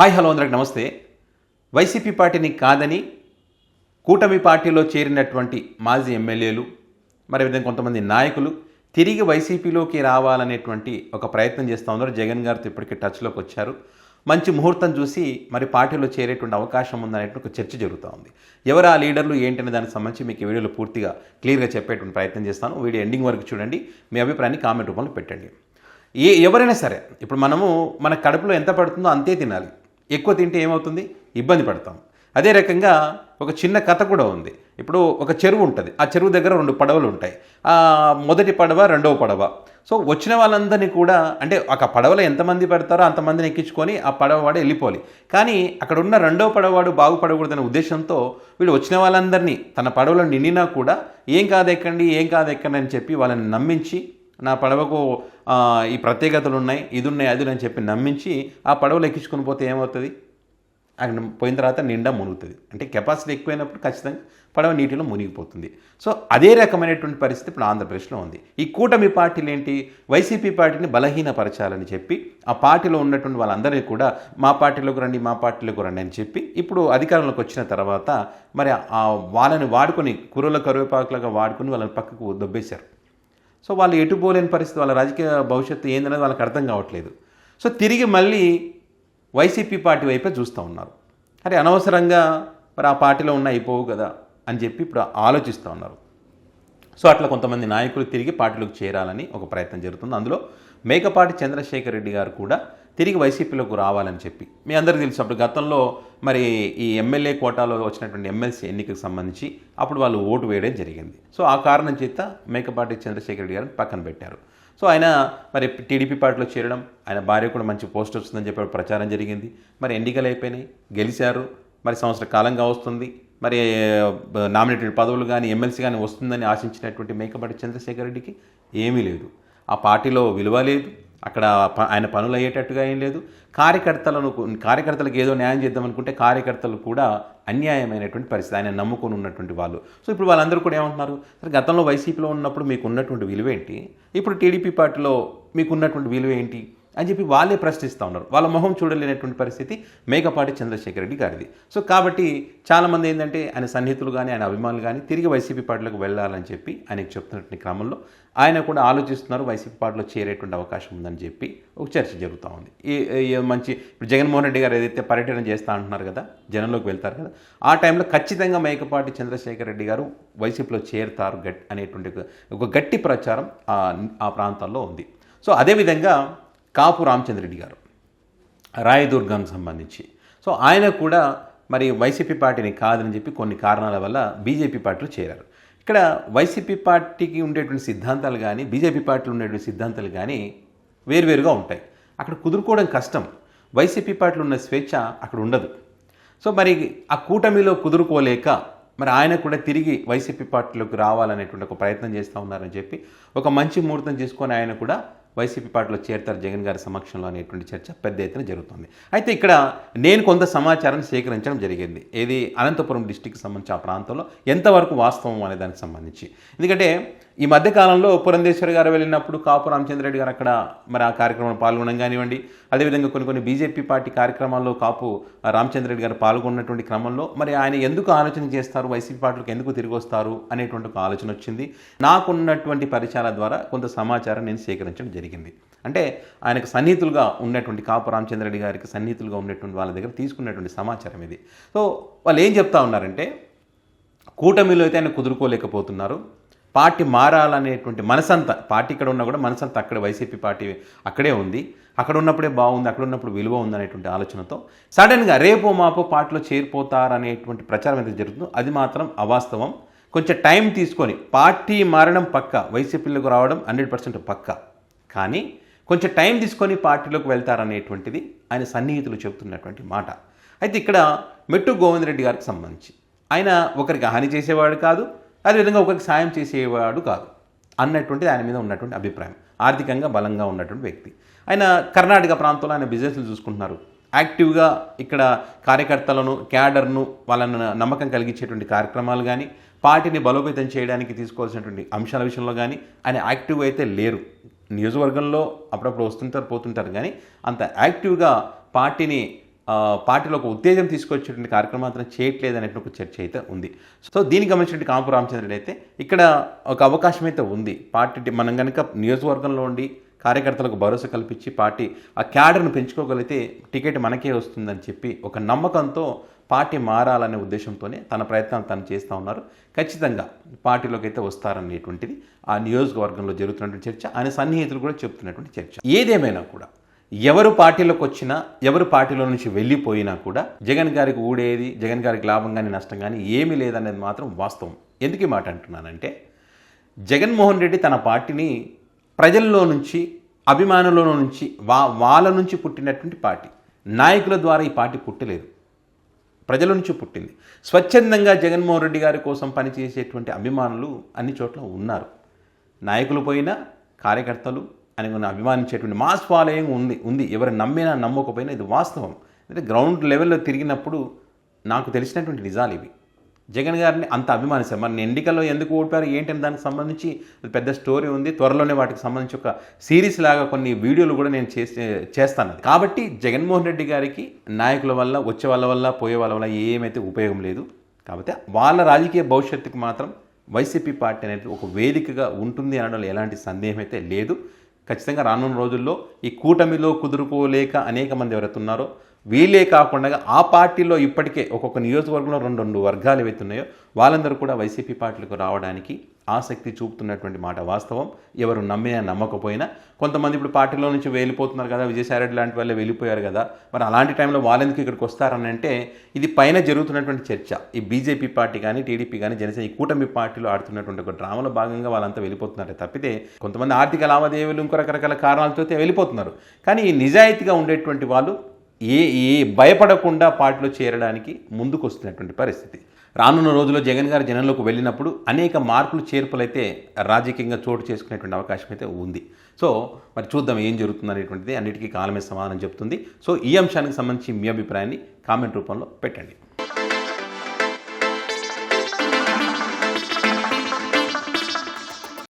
Hi hello అందరికి నమస్తే. YCP పార్టీని కాదని కూటమి పార్టీలో చేరినటువంటి మాజీ ఎమ్మెల్యేలు మరి విధంగా కొంతమంది నాయకులు తిరిగి వైసీపీలోకి రావాలనేటువంటి ఒక ప్రయత్నం చేస్తూ ఉన్నారు. జగన్ గారితో ఇప్పటికీ టచ్లోకి వచ్చారు. మంచి ముహూర్తం చూసి మరి పార్టీలో చేరేటువంటి అవకాశం ఉందనేటువంటి ఒక చర్చ జరుగుతూ ఉంది. ఎవరు ఆ లీడర్లు ఏంటనే దానికి సంబంధించి మీకు ఈ వీడియోలో పూర్తిగా క్లియర్గా చెప్పేటువంటి ప్రయత్నం చేస్తాను. వీడియో ఎండింగ్ వరకు చూడండి. మీ అభిప్రాయాన్ని కామెంట్ రూపంలో పెట్టండి. ఎవరైనా సరే ఇప్పుడు మన కడుపులో ఎంత పడుతుందో అంతే తినాలి. ఎక్కువ తింటే ఏమవుతుంది? ఇబ్బంది పడతాం. అదే రకంగా ఒక చిన్న కథ కూడా ఉంది. ఇప్పుడు ఒక చెరువు ఉంటుంది. ఆ చెరువు దగ్గర 2 పడవలు ఉంటాయి. మొదటి పడవ, రెండవ పడవ. సో వచ్చిన వాళ్ళందరినీ కూడా అంటే ఒక పడవలో ఎంతమంది పడతారో అంతమందిని ఎక్కించుకొని ఆ పడవవాడు వెళ్ళిపోవాలి. కానీ అక్కడ ఉన్న రెండవ పడవవాడు బాగుపడకూడదనే ఉద్దేశంతో వీళ్ళు వచ్చిన వాళ్ళందరినీ తన పడవలో నిండినా కూడా ఏం కాదు ఎక్కండి అని చెప్పి వాళ్ళని నమ్మించి నా పడవకు ఈ ప్రత్యేకతలు ఉన్నాయి, ఇది ఉన్నాయి, అది అని చెప్పి నమ్మించి ఆ పడవలు ఎక్కించుకొని పోతే ఏమవుతుంది? అక్కడ పోయిన తర్వాత నిండా మునుగుతుంది. అంటే కెపాసిటీ ఎక్కువైనప్పుడు ఖచ్చితంగా పడవ నీటిలో మునిగిపోతుంది. సో అదే రకమైనటువంటి పరిస్థితి ఇప్పుడు ఆంధ్రప్రదేశ్లో ఉంది. ఈ కూటమి పార్టీలు ఏంటి? వైసీపీ పార్టీని బలహీనపరచాలని చెప్పి ఆ పార్టీలో ఉన్నటువంటి వాళ్ళందరినీ కూడా మా పార్టీలోకి రండి అని చెప్పి ఇప్పుడు అధికారంలోకి వచ్చిన తర్వాత మరి వాళ్ళని వాడుకొని కుర్రల కరివేపాకులుగా వాడుకొని వాళ్ళని పక్కకు దొబ్బేశారు. సో వాళ్ళు ఎటుపోలేని పరిస్థితి, వాళ్ళ రాజకీయ భవిష్యత్తు ఏందనేది వాళ్ళకి అర్థం కావట్లేదు. సో తిరిగి మళ్ళీ వైసీపీ పార్టీ వైపే చూస్తూ ఉన్నారు. అరే అనవసరంగా మరి ఆ పార్టీలో ఉన్న అయిపోవు కదా అని చెప్పి ఇప్పుడు ఆలోచిస్తూ ఉన్నారు. సో అట్లా కొంతమంది నాయకులు తిరిగి పార్టీలోకి చేరాలని ఒక ప్రయత్నం జరుగుతుంది. అందులో మేకపాటి చంద్రశేఖర్ రెడ్డి గారు కూడా తిరిగి వైసీపీలోకి రావాలని చెప్పి మీ అందరికీ తెలుసు. అప్పుడు గతంలో మరి ఈ ఎమ్మెల్యే కోటాలో వచ్చినటువంటి ఎమ్మెల్సీ ఎన్నికకు సంబంధించి అప్పుడు వాళ్ళు ఓటు వేయడం జరిగింది. సో ఆ కారణం చేత మేకపాటి చంద్రశేఖర్ రెడ్డి గారిని పక్కన పెట్టారు. సో ఆయన మరి టీడీపీ పార్టీలో చేరడం, ఆయన భార్య కూడా మంచి పోస్ట్ వస్తుందని చెప్పి ప్రచారం జరిగింది. మరి ఎన్నికలు అయిపోయినాయి, గెలిచారు. మరి సంవత్సర కాలంగా వస్తుంది. మరి నామినేటెడ్ పదవులు కానీ ఎమ్మెల్సీ కానీ వస్తుందని ఆశించినటువంటి మేకపాటి చంద్రశేఖర్ రెడ్డికి ఏమీ లేదు. ఆ పార్టీలో విలువ లేదు. అక్కడ ఆయన పనులు అయ్యేటట్టుగా ఏం లేదు. కార్యకర్తలకు ఏదో న్యాయం చేద్దామనుకుంటే కార్యకర్తలు కూడా అన్యాయమైనటువంటి పరిస్థితి, ఆయన నమ్ముకొని ఉన్నటువంటి వాళ్ళు. సో ఇప్పుడు వాళ్ళందరూ కూడా ఏమంటున్నారు? సరే గతంలో వైసీపీలో ఉన్నప్పుడు మీకు ఉన్నటువంటి విలువ ఏంటి, ఇప్పుడు టీడీపీ పార్టీలో మీకు ఉన్నటువంటి విలువ ఏంటి అని చెప్పి వాళ్ళే ప్రశ్నిస్తూ ఉన్నారు. వాళ్ళ మొహం చూడలేనటువంటి పరిస్థితి మేకపాటి చంద్రశేఖర్ రెడ్డి గారిది. సో కాబట్టి చాలామంది ఏంటంటే ఆయన సన్నిహితులు కానీ ఆయన అభిమానులు కానీ తిరిగి వైసీపీ పార్టీలోకి వెళ్ళాలని చెప్పి ఆయనకు చెప్తున్నటువంటి క్రమంలో ఆయన కూడా ఆలోచిస్తున్నారు. వైసీపీ పార్టీలో చేరేటువంటి అవకాశం ఉందని చెప్పి ఒక చర్చ జరుగుతూ ఉంది. ఈ మంచి ఇప్పుడు జగన్మోహన్ రెడ్డి గారు ఏదైతే పర్యటన చేస్తూ అంటున్నారు కదా, జనంలోకి వెళ్తారు కదా, ఆ టైంలో ఖచ్చితంగా మేకపాటి చంద్రశేఖర్ రెడ్డి గారు వైసీపీలో చేరుతారు అనేటువంటి ఒక గట్టి ప్రచారం ఆ ప్రాంతాల్లో ఉంది. సో అదేవిధంగా కాపు రామచంద్రరెడ్డి గారు రాయదుర్గానికి సంబంధించి సో ఆయన కూడా మరి వైసీపీ పార్టీని కాదని చెప్పి కొన్ని కారణాల వల్ల బీజేపీ పార్టీలో చేరారు. ఇక్కడ వైసీపీ పార్టీకి ఉండేటువంటి సిద్ధాంతాలు కానీ బీజేపీ పార్టీలో ఉండేటువంటి సిద్ధాంతాలు కానీ వేరువేరుగా ఉంటాయి. అక్కడ కుదురుకోవడం కష్టం. వైసీపీ పార్టీలో ఉన్న స్వేచ్ఛ అక్కడ ఉండదు. సో మరి ఆ కూటమిలో కుదురుకోలేక మరి ఆయన కూడా తిరిగి వైసీపీ పార్టీలోకి రావాలనేటువంటి ఒక ప్రయత్నం చేస్తూ ఉన్నారని చెప్పి ఒక మంచి ముహూర్తం చేసుకొని ఆయన కూడా వైసీపీ పార్టీలో చేరుతారు జగన్ గారి సమక్షంలో అనేటువంటి చర్చ పెద్ద ఎత్తున జరుగుతుంది. అయితే ఇక్కడ నేను కొంత సమాచారాన్ని సేకరించడం జరిగింది. ఏది అనంతపురం డిస్టిక్కి సంబంధించి ఆ ప్రాంతంలో ఎంతవరకు వాస్తవం అనే దానికి సంబంధించి. ఎందుకంటే ఈ మధ్యకాలంలో పురంధేశ్వరి గారు వెళ్ళినప్పుడు కాపు రామచంద్రరెడ్డి గారు అక్కడ మరి ఆ కార్యక్రమంలో పాల్గొనడం కానివ్వండి, అదేవిధంగా కొన్ని బీజేపీ పార్టీ కార్యక్రమాల్లో కాపు రామచంద్రరెడ్డి గారు పాల్గొన్నటువంటి క్రమంలో మరి ఆయన ఎందుకు ఆలోచన చేస్తారు, వైసీపీ పార్టీలకు ఎందుకు తిరిగి వస్తారు అనేటువంటి ఒక ఆలోచన వచ్చింది. నాకున్నటువంటి పరిచయాల ద్వారా కొంత సమాచారం నేను సేకరించడం జరిగింది. అంటే ఆయనకు సన్నిహితులుగా ఉన్నటువంటి కాపు రామచంద్రరెడ్డి గారికి సన్నిహితులుగా ఉన్నటువంటి వాళ్ళ దగ్గర తీసుకున్నటువంటి సమాచారం ఇది. సో వాళ్ళు ఏం చెప్తా ఉన్నారంటే కూటమిలో అయితే ఆయన కుదురుకోలేకపోతున్నారు, పార్టీ మారాలనేటువంటి మనసంతా, పార్టీ ఇక్కడ ఉన్నా కూడా మనసంతా అక్కడ వైసీపీ పార్టీ అక్కడే ఉంది, అక్కడ ఉన్నప్పుడే బాగుంది, అక్కడ ఉన్నప్పుడు విలువ ఉందనేటువంటి ఆలోచనతో సడన్గా రేపో మాపో పార్టీలో చేరిపోతారనేటువంటి ప్రచారం అయితే జరుగుతుందో అది మాత్రం అవాస్తవం. కొంచెం టైం తీసుకొని పార్టీ మారడం పక్క, వైసీపీలోకి రావడం 100% పక్క, కానీ కొంచెం టైం తీసుకొని పార్టీలోకి వెళ్తారనేటువంటిది ఆయన సన్నిహితులు చెబుతున్నటువంటి మాట. అయితే ఇక్కడ మెట్టు గోవిందరెడ్డి గారికి సంబంధించి ఆయన ఒకరికి హాని చేసేవాడు కాదు, అదేవిధంగా ఒకరికి సాయం చేసేవాడు కాదు అన్నటువంటిది ఆయన మీద ఉన్నటువంటి అభిప్రాయం. ఆర్థికంగా బలంగా ఉన్నటువంటి వ్యక్తి ఆయన. కర్ణాటక ప్రాంతంలో ఆయన బిజినెస్లు చూసుకుంటున్నారు. యాక్టివ్గా ఇక్కడ కార్యకర్తలను, క్యాడర్ను వాళ్ళను నమ్మకం కలిగించేటువంటి కార్యక్రమాలు కానీ, పార్టీని బలోపేతం చేయడానికి తీసుకోవాల్సినటువంటి అంశాల విషయంలో కానీ ఆయన యాక్టివ్గా అయితే లేరు. నియోజకవర్గంలో అప్పుడప్పుడు వస్తుంటారు పోతుంటారు, కానీ అంత యాక్టివ్గా పార్టీని పార్టీలో ఒక ఉత్తేజం తీసుకొచ్చేటువంటి కార్యక్రమం మాత్రం చేయట్లేదు అనేటువంటి ఒక చర్చ అయితే ఉంది. సో దీనికి గమనించినట్టు కాంపు రామచంద్రుడు అయితే ఇక్కడ ఒక అవకాశం అయితే ఉంది. పార్టీ మనం కనుక నియోజకవర్గంలో ఉండి కార్యకర్తలకు భరోసా కల్పించి పార్టీ ఆ క్యాడర్ను పెంచుకోగలిగితే టికెట్ మనకే వస్తుందని చెప్పి ఒక నమ్మకంతో పార్టీ మారాలనే ఉద్దేశంతోనే తన ప్రయత్నాలు తను చేస్తూ ఉన్నారు. ఖచ్చితంగా పార్టీలోకి అయితే వస్తారనేటువంటిది ఆ నియోజకవర్గంలో జరుగుతున్నటువంటి చర్చ, ఆయన సన్నిహితులు కూడా చెప్తున్నటువంటి చర్చ. ఏదేమైనా కూడా ఎవరు పార్టీలోకి వచ్చినా ఎవరు పార్టీలో నుంచి వెళ్ళిపోయినా కూడా జగన్ గారికి ఊడేది, జగన్ గారికి లాభం కానీ నష్టం కానీ ఏమీ లేదనేది మాత్రం వాస్తవం. ఎందుకు ఈ మాట అంటున్నానంటే జగన్మోహన్ రెడ్డి తన పార్టీని ప్రజల్లో నుంచి అభిమానుల నుంచి వాళ్ళ నుంచి పుట్టినటువంటి పార్టీ. నాయకుల ద్వారా ఈ పార్టీ పుట్టలేదు, ప్రజల నుంచి పుట్టింది. స్వచ్ఛందంగా జగన్మోహన్ రెడ్డి గారి కోసం పనిచేసేటువంటి అభిమానులు అన్ని చోట్ల ఉన్నారు. నాయకులు పోయినా కార్యకర్తలు అని అభిమానించేటువంటి మాస్ ఫాలోయింగ్ ఉంది. ఎవరు నమ్మినా నమ్మకపోయినా ఇది వాస్తవం. అంటే గ్రౌండ్ లెవెల్లో తిరిగినప్పుడు నాకు తెలిసినటువంటి నిజాలు ఇవి. జగన్ గారిని అంత అభిమానిస్తారు. మరి ఎన్నికల్లో ఎందుకు ఓడిపారు ఏంటని దానికి సంబంధించి పెద్ద స్టోరీ ఉంది. త్వరలోనే వాటికి సంబంధించి ఒక సిరీస్ లాగా కొన్ని వీడియోలు కూడా నేను చేస్తాను. కాబట్టి జగన్మోహన్ రెడ్డి గారికి నాయకుల వల్ల, వచ్చే వాళ్ళ వల్ల, పోయే వాళ్ళ వల్ల ఏమైతే ఉపయోగం లేదు. కాబట్టి వాళ్ళ రాజకీయ భవిష్యత్తుకు మాత్రం వైసీపీ పార్టీ అనేది ఒక వేదికగా ఉంటుంది అనడంలో ఎలాంటి సందేహం అయితే లేదు. ఖచ్చితంగా రానున్న రోజుల్లో ఈ కూటమిలో కుదురుకోలేక అనేక మంది ఎవరైతే ఉన్నారో వీళ్ళే కాకుండా ఆ పార్టీలో ఇప్పటికే ఒక్కొక్క నియోజకవర్గంలో రెండు వర్గాలు ఏవైతే ఉన్నాయో వాళ్ళందరూ కూడా వైసీపీ పార్టీలకు రావడానికి ఆసక్తి చూపుతున్నటువంటి మాట వాస్తవం. ఎవరు నమ్మినా నమ్మకపోయినా కొంతమంది ఇప్పుడు పార్టీలో నుంచి వెళ్ళిపోతున్నారు కదా, విజయసాయిరెడ్డి లాంటి వాళ్ళే వెళ్ళిపోయారు కదా, మరి అలాంటి టైంలో వాళ్ళెందుకు ఇక్కడికి వస్తారని అంటే ఇది పైన జరుగుతున్నటువంటి చర్చ. ఈ బీజేపీ పార్టీ కానీ, టీడీపీ కానీ, జనసేన ఈ కూటమి పార్టీలో ఆడుతున్నటువంటి ఒక డ్రామాలో భాగంగా వాళ్ళంతా వెళ్ళిపోతున్నారే తప్పితే కొంతమంది ఆర్థిక లావాదేవీలు ఇంకో రకరకాల కారణాలతో వెళ్ళిపోతున్నారు. కానీ ఈ నిజాయితీగా ఉండేటువంటి వాళ్ళు భయపడకుండా పార్టీలో చేరడానికి ముందుకు వస్తున్నటువంటి పరిస్థితి. రానున్న రోజుల్లో జగన్ గారు జనంలోకి వెళ్ళినప్పుడు అనేక మార్పులు చేర్పులైతే రాజకీయంగా చోటు చేసుకునేటువంటి అవకాశం అయితే ఉంది. సో మరి చూద్దాం ఏం జరుగుతుంది అనేటువంటిది అన్నిటికీ కాలమే సమాధానం చెప్తుంది. సో ఈ అంశానికి సంబంధించి మీ అభిప్రాయాన్ని కామెంట్ రూపంలో పెట్టండి.